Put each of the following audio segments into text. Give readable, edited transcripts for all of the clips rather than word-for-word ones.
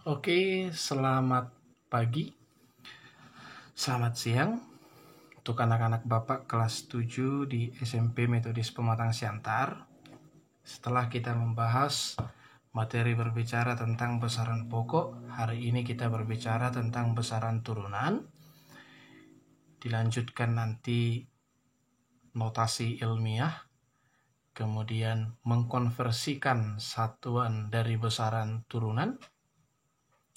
Oke, selamat pagi, selamat siang untuk anak-anak Bapak kelas 7 di SMP Metodis Pematang Siantar. Setelah kita membahas materi berbicara tentang besaran pokok, hari ini kita berbicara tentang besaran turunan. Dilanjutkan nanti notasi ilmiah, kemudian mengkonversikan satuan dari besaran turunan.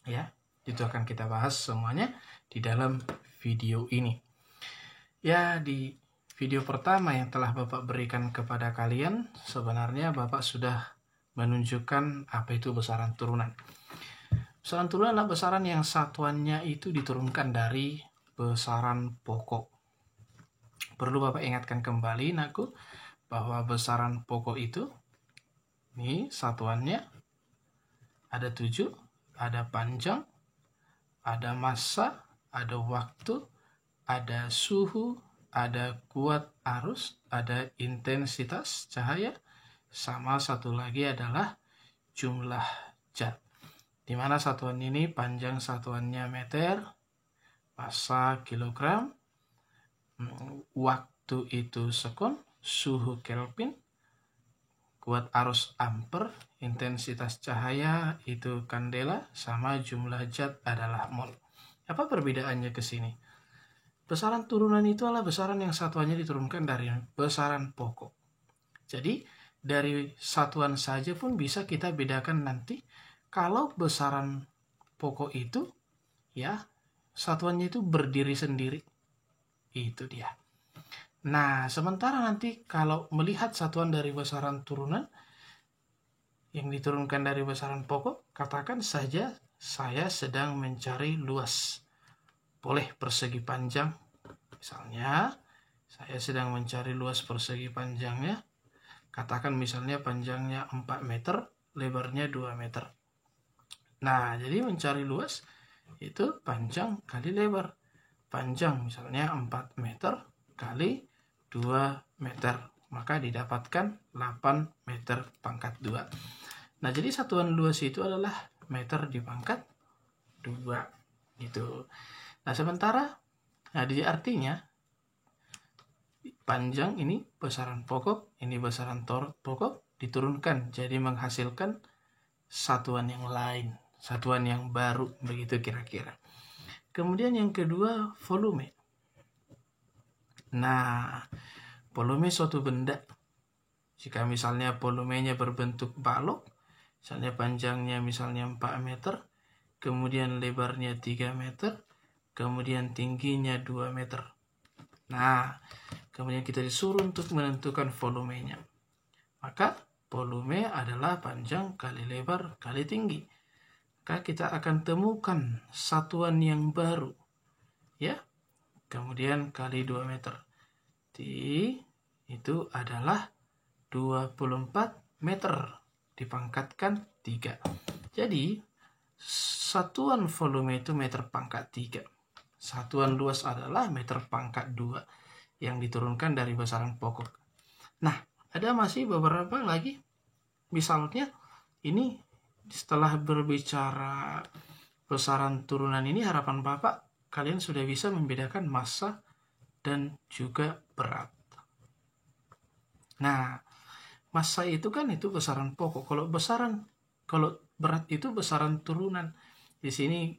Ya, itu akan kita bahas semuanya di dalam video ini. Ya, di video pertama yang telah Bapak berikan kepada kalian, sebenarnya Bapak sudah menunjukkan apa itu besaran turunan. Besaran turunan adalah besaran yang satuannya itu diturunkan dari besaran pokok. Perlu Bapak ingatkan kembali, Naku, bahwa besaran pokok itu, ini satuannya ada 7, ada panjang, ada massa, ada waktu, ada suhu, ada kuat arus, ada intensitas cahaya, sama satu lagi adalah jumlah zat. Di mana satuan ini panjang satuannya meter, massa kilogram, waktu itu sekon, suhu Kelvin, kuat arus ampere, intensitas cahaya itu kandela, sama jumlah zat adalah mol. Apa perbedaannya ke sini? Besaran turunan itu adalah besaran yang satuannya diturunkan dari besaran pokok. Jadi dari satuan saja pun bisa kita bedakan nanti. Kalau besaran pokok itu, ya satuannya itu berdiri sendiri. Itu dia. Nah, sementara nanti kalau melihat satuan dari besaran turunan yang diturunkan dari besaran pokok, katakan saja saya sedang mencari luas. Boleh persegi panjang. Misalnya, saya sedang mencari luas persegi panjangnya. Katakan misalnya panjangnya 4 meter, lebarnya 2 meter. Nah, jadi mencari luas itu panjang kali lebar. Panjang misalnya 4 meter kali 2 meter. Maka didapatkan 8 meter pangkat 2. Nah, jadi satuan luas itu adalah meter di pangkat 2. Gitu. Nah, sementara, jadi artinya panjang ini besaran pokok, ini besaran pokok, diturunkan jadi menghasilkan satuan yang lain, satuan yang baru, begitu kira-kira. Kemudian yang kedua, volume. Nah, volume suatu benda. Jika misalnya volumenya berbentuk balok, misalnya panjangnya misalnya 4 meter, kemudian lebarnya 3 meter, kemudian tingginya 2 meter. Nah, kemudian kita disuruh untuk menentukan volumenya. Maka volume adalah panjang kali lebar kali tinggi. Maka kita akan temukan satuan yang baru. Ya. Kemudian kali 2 meter. Itu adalah 24 meter dipangkatkan 3. Jadi, satuan volume itu meter pangkat 3. Satuan luas adalah meter pangkat 2 yang diturunkan dari besaran pokok. Nah, ada masih beberapa lagi. Misalnya, ini setelah berbicara besaran turunan ini, harapan Bapak, kalian sudah bisa membedakan massa dan juga berat. Nah, massa itu kan itu besaran pokok. Kalau berat itu besaran turunan. Di sini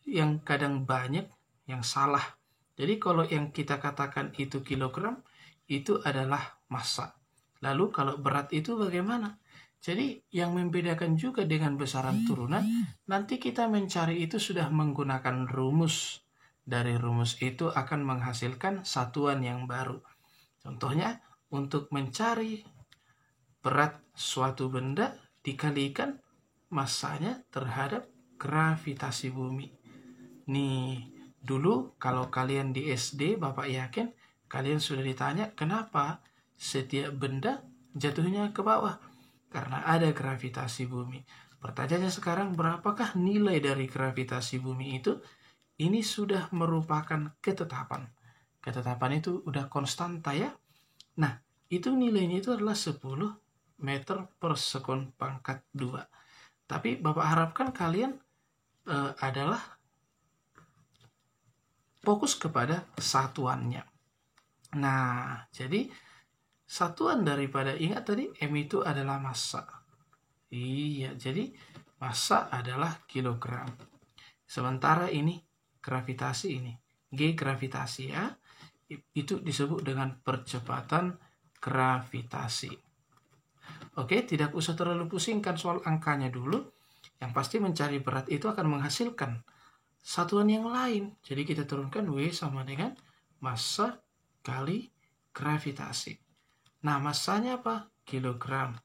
yang kadang banyak yang salah. Jadi kalau yang kita katakan itu kilogram, itu adalah massa. Lalu kalau berat itu bagaimana? Jadi yang membedakan juga dengan besaran turunan, nanti kita mencari itu sudah menggunakan rumus. Dari rumus itu akan menghasilkan satuan yang baru. Contohnya, untuk mencari berat suatu benda dikalikan massanya terhadap gravitasi bumi. Nih, dulu kalau kalian di SD, Bapak yakin kalian sudah ditanya kenapa setiap benda jatuhnya ke bawah. Karena ada gravitasi bumi. Pertanyaannya sekarang, berapakah nilai dari gravitasi bumi itu? Ini sudah merupakan ketetapan. Ketetapan itu udah konstanta ya. Nah, itu nilainya itu adalah 10 meter per sekon pangkat 2. Tapi Bapak harapkan kalian adalah fokus kepada satuannya. Nah, jadi satuan daripada, ingat tadi M itu adalah massa. Iya, jadi massa adalah kilogram. Sementara ini gravitasi, ini G gravitasi ya, itu disebut dengan percepatan gravitasi. Oke, tidak usah terlalu pusingkan soal angkanya dulu. Yang pasti mencari berat itu akan menghasilkan satuan yang lain. Jadi kita turunkan W sama dengan massa kali gravitasi. Nah, massanya apa? Kilogram.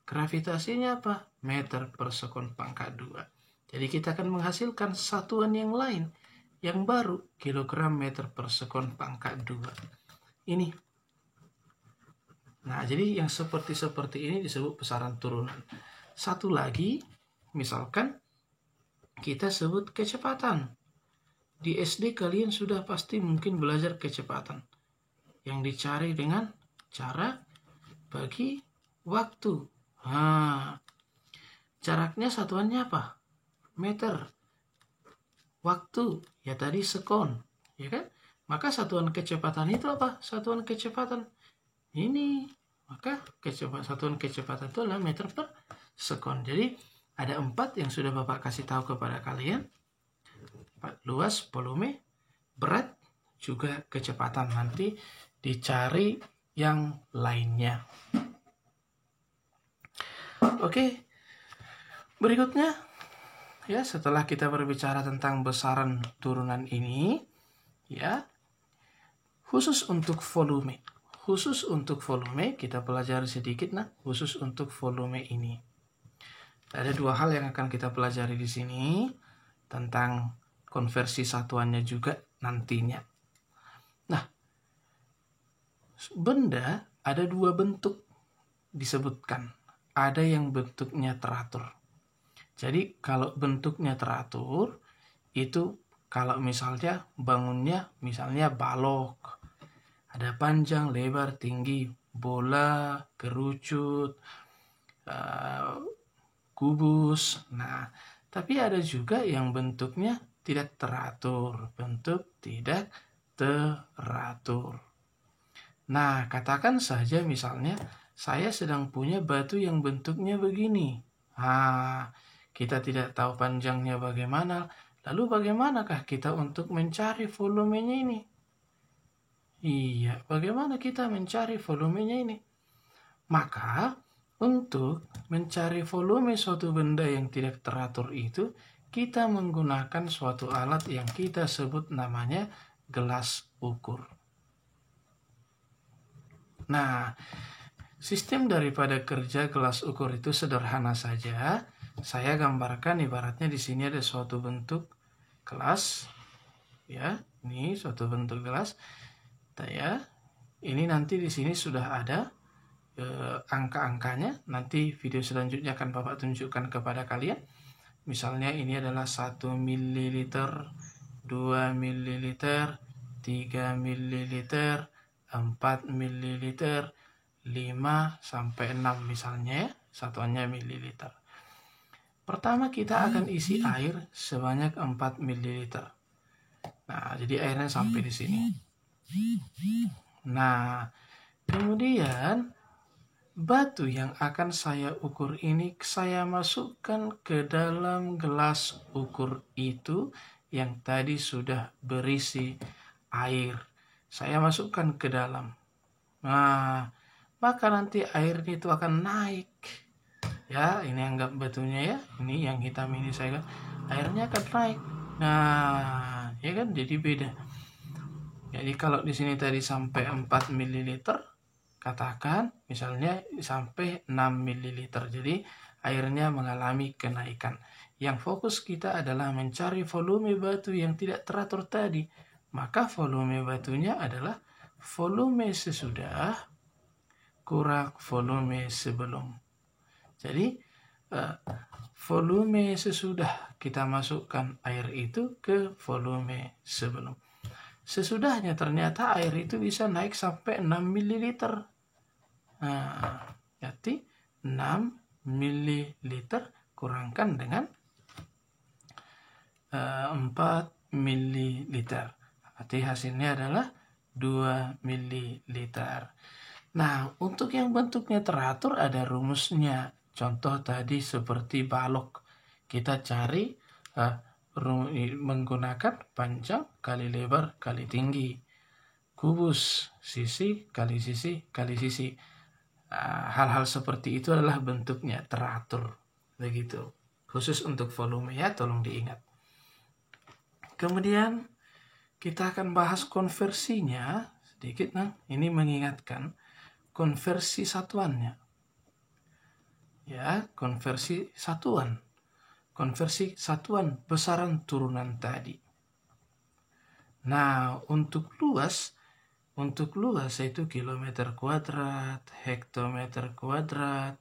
Gravitasinya apa? Meter per sekon pangkat 2. Jadi kita akan menghasilkan satuan yang lain, yang baru, kilogram meter per sekon pangkat 2. Ini. Nah, jadi yang seperti ini disebut besaran turunan. Satu lagi, misalkan kita sebut kecepatan. Di SD kalian sudah pasti mungkin belajar kecepatan. Yang dicari dengan cara bagi waktu. Jaraknya satuannya apa? Meter. Waktu, ya tadi sekon. Ya kan? Maka satuan kecepatan itu apa? Satuan kecepatan ini. Maka satuan kecepatan itu adalah meter per sekon. Jadi ada 4 yang sudah Bapak kasih tahu kepada kalian. Luas, volume, berat, juga kecepatan. Nanti dicari yang lainnya. Oke, berikutnya ya, setelah kita berbicara tentang besaran turunan ini, ya, khusus untuk volume kita pelajari sedikit. Nah, khusus untuk volume ini ada 2 hal yang akan kita pelajari di sini tentang konversi satuannya juga nantinya. Nah, benda ada 2 bentuk disebutkan. Ada yang bentuknya teratur. Jadi kalau bentuknya teratur, itu kalau misalnya bangunnya misalnya balok. Ada panjang, lebar, tinggi, bola, kerucut, kubus. Nah, tapi ada juga yang bentuknya tidak teratur, bentuk tidak teratur. Nah, katakan saja misalnya saya sedang punya batu yang bentuknya begini. Kita tidak tahu panjangnya bagaimana. Lalu bagaimanakah kita untuk mencari volumenya ini? Iya, bagaimana kita mencari volumenya ini? Maka, untuk mencari volume suatu benda yang tidak teratur itu, kita menggunakan suatu alat yang kita sebut namanya gelas ukur. Nah, sistem daripada kerja gelas ukur itu sederhana saja. Saya gambarkan ibaratnya di sini ada suatu bentuk gelas, ya. Ini suatu bentuk gelas. Ya, ini nanti di sini sudah ada angka-angkanya. Nanti video selanjutnya akan Bapak tunjukkan kepada kalian. Misalnya ini adalah 1 ml, 2 ml, 3 ml, 4 ml, 5 sampai 6 misalnya ya, satuannya mililiter. Pertama kita akan isi air sebanyak 4 ml. Nah, jadi airnya sampai di sini. Nah, kemudian batu yang akan saya ukur ini saya masukkan ke dalam gelas ukur itu yang tadi sudah berisi air. Saya masukkan ke dalam. Nah, maka nanti air itu akan naik. Ya, ini anggap batunya ya. Ini yang hitam ini saya kan. Airnya akan naik. Nah, ya kan jadi beda. Jadi kalau di sini tadi sampai 4 ml, katakan misalnya sampai 6 ml. Jadi airnya mengalami kenaikan. Yang fokus kita adalah mencari volume batu yang tidak teratur tadi. Maka volume batunya adalah volume sesudah kurang volume sebelum. Jadi volume sesudah kita masukkan air itu ke volume sebelum. Sesudahnya ternyata air itu bisa naik sampai 6 ml. Nah, jadi 6 ml kurangkan dengan 4 ml. Berarti hasilnya adalah 2 ml. Nah, untuk yang bentuknya teratur ada rumusnya. Contoh tadi seperti balok. Kita cari menggunakan panjang kali lebar kali tinggi. Kubus, sisi kali sisi kali sisi. Hal-hal seperti itu adalah bentuknya teratur. Begitu. Khusus untuk volume ya, tolong diingat. Kemudian kita akan bahas konversinya sedikit. Nah, ini mengingatkan konversi satuannya. Ya, konversi satuan. Konversi satuan besaran turunan tadi. Nah, untuk luas yaitu kilometer kuadrat, hektometer kuadrat,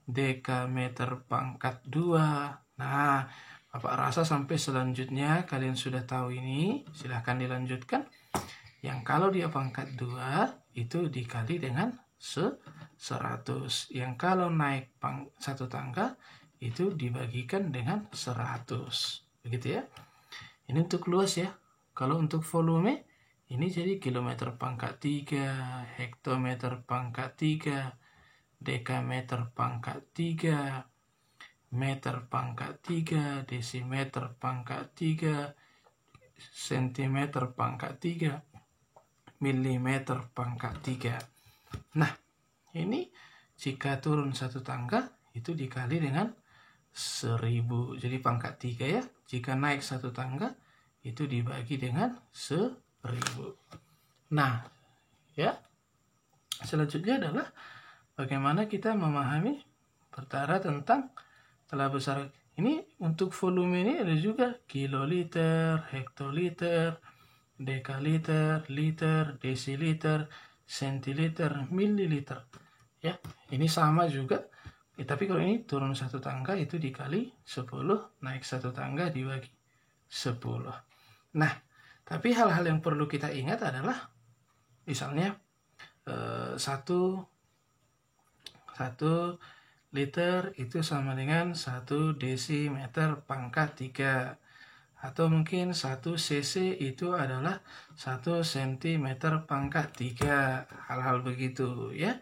dekameter pangkat 2. Nah, Bapak rasa sampai selanjutnya kalian sudah tahu ini, silahkan dilanjutkan. Yang kalau dia pangkat 2 itu dikali dengan 100. Yang kalau naik satu tangga itu dibagikan dengan 100. Begitu ya. Ini untuk luas ya. Kalau untuk volume ini jadi kilometer pangkat 3, hektometer pangkat 3, dekameter pangkat 3, meter pangkat 3, desimeter pangkat 3, sentimeter pangkat 3, milimeter pangkat 3. Nah, ini jika turun satu tangga itu dikali dengan 1000. Jadi pangkat 3 ya. Jika naik satu tangga itu dibagi dengan 1000. Nah, ya. Selanjutnya adalah bagaimana kita memahami perkara tentang telah besar. Ini untuk volume ini ada juga kiloliter, hektoliter, dekaliter, liter, desiliter, sentiliter, mililiter. Ya, ini sama juga. Tapi kalau ini turun satu tangga itu dikali 10, naik satu tangga dibagi 10. Nah, tapi hal-hal yang perlu kita ingat adalah misalnya 1 liter itu sama dengan 1 desimeter pangkat 3. Atau mungkin 1 cc itu adalah 1 cm pangkat 3. Hal-hal begitu ya.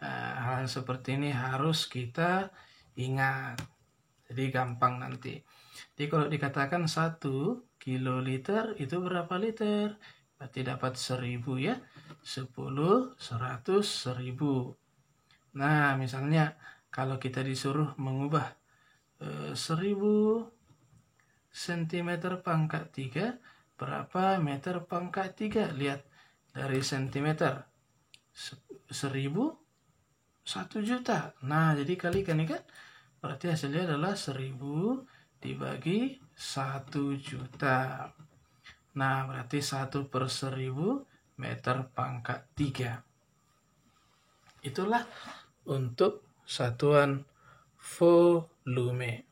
Hal seperti ini harus kita ingat. Jadi gampang nanti. Jadi kalau dikatakan 1 kiloliter itu berapa liter? Berarti dapat 1000 ya. 10, 100, 1000. Nah, misalnya kalau kita disuruh mengubah 1000 cm pangkat 3 berapa meter pangkat 3? Lihat dari centimeter 1000 1 juta. Nah, jadi kalikan ini kan berarti hasilnya adalah 1000 dibagi 1 juta. Nah, berarti 1/1000 meter pangkat 3. Itulah untuk satuan volume.